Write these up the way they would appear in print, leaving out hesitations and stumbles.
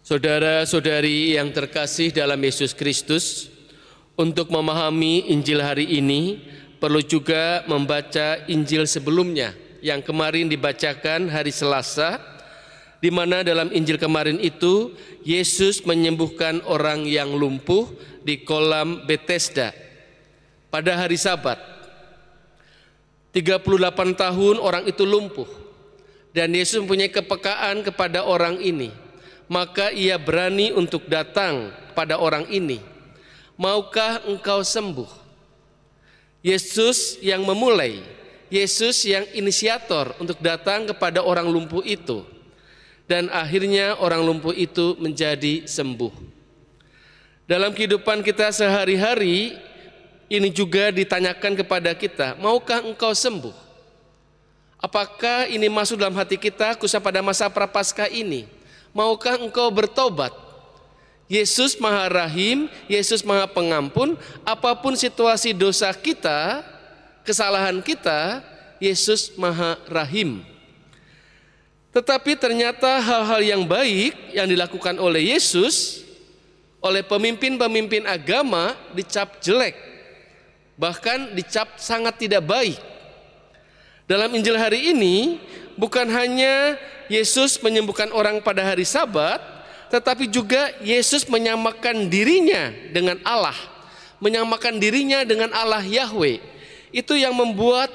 Saudara-saudari yang terkasih dalam Yesus Kristus, untuk memahami Injil hari ini perlu juga membaca Injil sebelumnya yang kemarin dibacakan hari Selasa, di mana dalam Injil kemarin itu Yesus menyembuhkan orang yang lumpuh di kolam Bethesda pada hari Sabat. 38 tahun orang itu lumpuh dan Yesus mempunyai kepekaan kepada orang ini. Maka ia berani untuk datang pada orang ini. Maukah engkau sembuh? Yesus yang memulai, Yesus yang inisiator untuk datang kepada orang lumpuh itu. Dan akhirnya orang lumpuh itu menjadi sembuh. Dalam kehidupan kita sehari-hari, ini juga ditanyakan kepada kita, maukah engkau sembuh? Apakah ini masuk dalam hati kita khususnya pada masa Prapaskah ini? Maukah engkau bertobat? Yesus Maha Rahim, Yesus Maha Pengampun, apapun situasi dosa kita, kesalahan kita, Yesus Maha Rahim. Tetapi ternyata hal-hal yang baik yang dilakukan oleh Yesus, oleh pemimpin-pemimpin agama dicap jelek, bahkan dicap sangat tidak baik. Dalam Injil hari ini bukan hanya Yesus menyembuhkan orang pada hari Sabat, tetapi juga Yesus menyamakan dirinya dengan Allah, menyamakan dirinya dengan Allah Yahweh. Itu yang membuat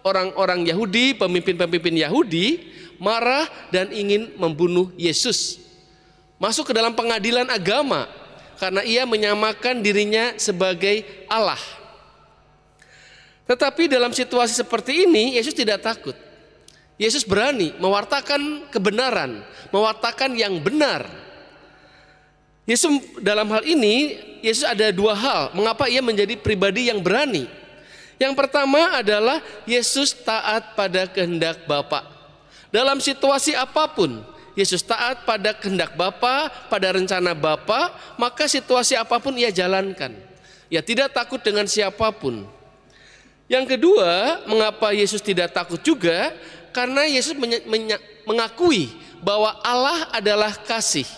orang-orang Yahudi, pemimpin-pemimpin Yahudi marah dan ingin membunuh Yesus. Masuk ke dalam pengadilan agama karena ia menyamakan dirinya sebagai Allah. Tetapi dalam situasi seperti ini Yesus tidak takut. Yesus berani mewartakan kebenaran, mewartakan yang benar. Yesus dalam hal ini, Yesus ada dua hal mengapa ia menjadi pribadi yang berani. Yang pertama adalah Yesus taat pada kehendak Bapa. Dalam situasi apapun, Yesus taat pada kehendak Bapa, pada rencana Bapa, maka situasi apapun ia jalankan. Ia tidak takut dengan siapapun. Yang kedua, mengapa Yesus tidak takut juga? Karena Yesus mengakui bahwa Allah adalah kasih,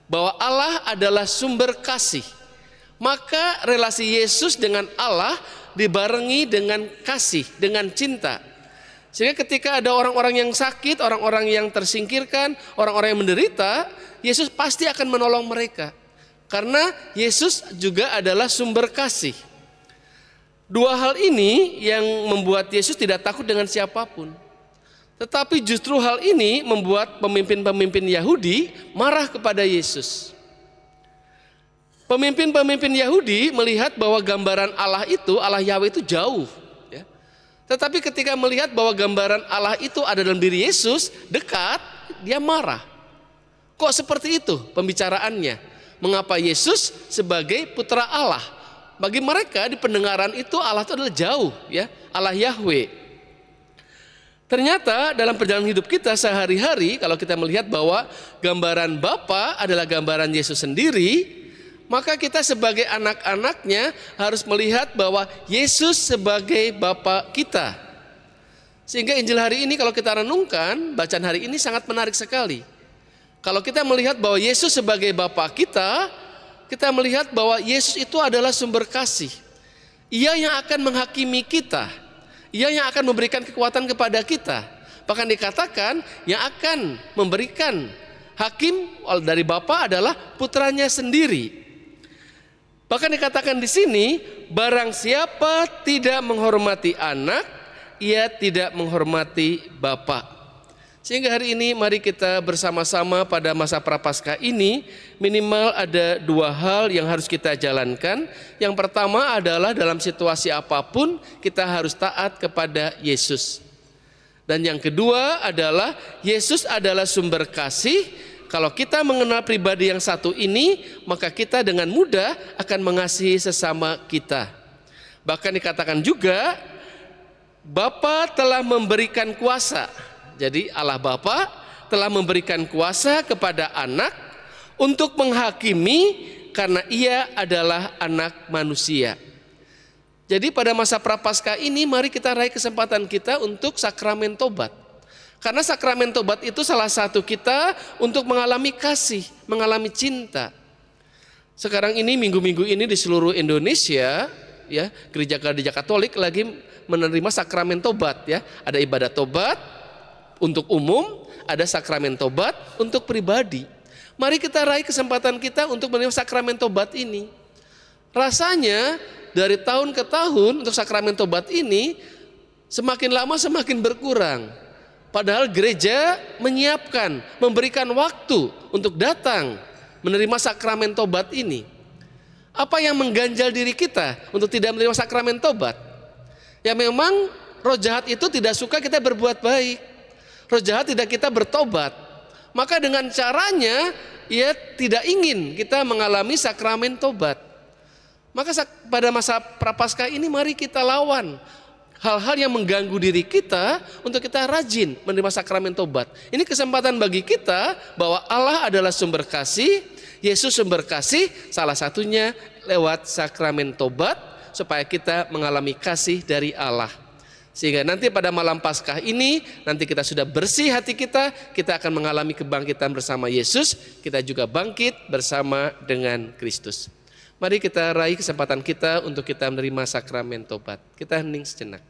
bahwa Allah adalah sumber kasih. Maka relasi Yesus dengan Allah dibarengi dengan kasih, dengan cinta. Sehingga ketika ada orang-orang yang sakit, orang-orang yang tersingkirkan, orang-orang yang menderita, Yesus pasti akan menolong mereka. Karena Yesus juga adalah sumber kasih. Dua hal ini yang membuat Yesus tidak takut dengan siapapun. Tetapi justru hal ini membuat pemimpin-pemimpin Yahudi marah kepada Yesus. Pemimpin-pemimpin Yahudi melihat bahwa gambaran Allah itu, Allah Yahweh itu jauh. Ya. Tetapi ketika melihat bahwa gambaran Allah itu ada dalam diri Yesus, dekat, dia marah. Kok seperti itu pembicaraannya? Mengapa Yesus sebagai putra Allah? Bagi mereka di pendengaran itu Allah itu adalah jauh, ya, Allah Yahweh. Ternyata dalam perjalanan hidup kita sehari-hari, kalau kita melihat bahwa gambaran Bapa adalah gambaran Yesus sendiri, maka kita sebagai anak-anaknya harus melihat bahwa Yesus sebagai Bapa kita. Sehingga Injil hari ini kalau kita renungkan, bacaan hari ini sangat menarik sekali. Kalau kita melihat bahwa Yesus sebagai Bapa kita, kita melihat bahwa Yesus itu adalah sumber kasih. Ia yang akan menghakimi kita. Ia yang akan memberikan kekuatan kepada kita. Bahkan dikatakan yang akan memberikan hakim dari Bapa adalah putranya sendiri. Bahkan dikatakan di sini, barang siapa tidak menghormati anak, ia tidak menghormati Bapa. Sehingga hari ini mari kita bersama-sama pada masa Prapaskah ini minimal ada dua hal yang harus kita jalankan. Yang pertama adalah dalam situasi apapun kita harus taat kepada Yesus. Dan yang kedua adalah Yesus adalah sumber kasih. Kalau kita mengenal pribadi yang satu ini, maka kita dengan mudah akan mengasihi sesama kita. Bahkan dikatakan juga Bapa telah memberikan kuasa. Jadi Allah Bapa telah memberikan kuasa kepada anak untuk menghakimi karena ia adalah anak manusia. Jadi pada masa Prapaskah ini mari kita raih kesempatan kita untuk sakramen tobat. Karena sakramen tobat itu salah satu kita untuk mengalami kasih, mengalami cinta. Sekarang ini minggu-minggu ini di seluruh Indonesia, ya, gereja-gereja Katolik lagi menerima sakramen tobat, ya. Ada ibadat tobat untuk umum, ada sakramen tobat untuk pribadi. Mari kita raih kesempatan kita untuk menerima sakramen tobat ini. Rasanya dari tahun ke tahun untuk sakramen tobat ini semakin lama semakin berkurang. Padahal gereja menyiapkan, memberikan waktu untuk datang menerima sakramen tobat ini. Apa yang mengganjal diri kita untuk tidak menerima sakramen tobat? Ya memang roh jahat itu tidak suka kita berbuat baik. Roh jahat tidak kita bertobat. Maka dengan caranya ia tidak ingin kita mengalami sakramen tobat. Maka pada masa Prapaskah ini mari kita lawan hal-hal yang mengganggu diri kita untuk kita rajin menerima sakramen tobat. Ini kesempatan bagi kita bahwa Allah adalah sumber kasih, Yesus sumber kasih, salah satunya lewat sakramen tobat supaya kita mengalami kasih dari Allah. Sehingga nanti pada malam Paskah ini, nanti kita sudah bersih hati kita akan mengalami kebangkitan bersama Yesus, kita juga bangkit bersama dengan Kristus. Mari kita raih kesempatan kita untuk kita menerima sakramen tobat. Kita hening sejenak.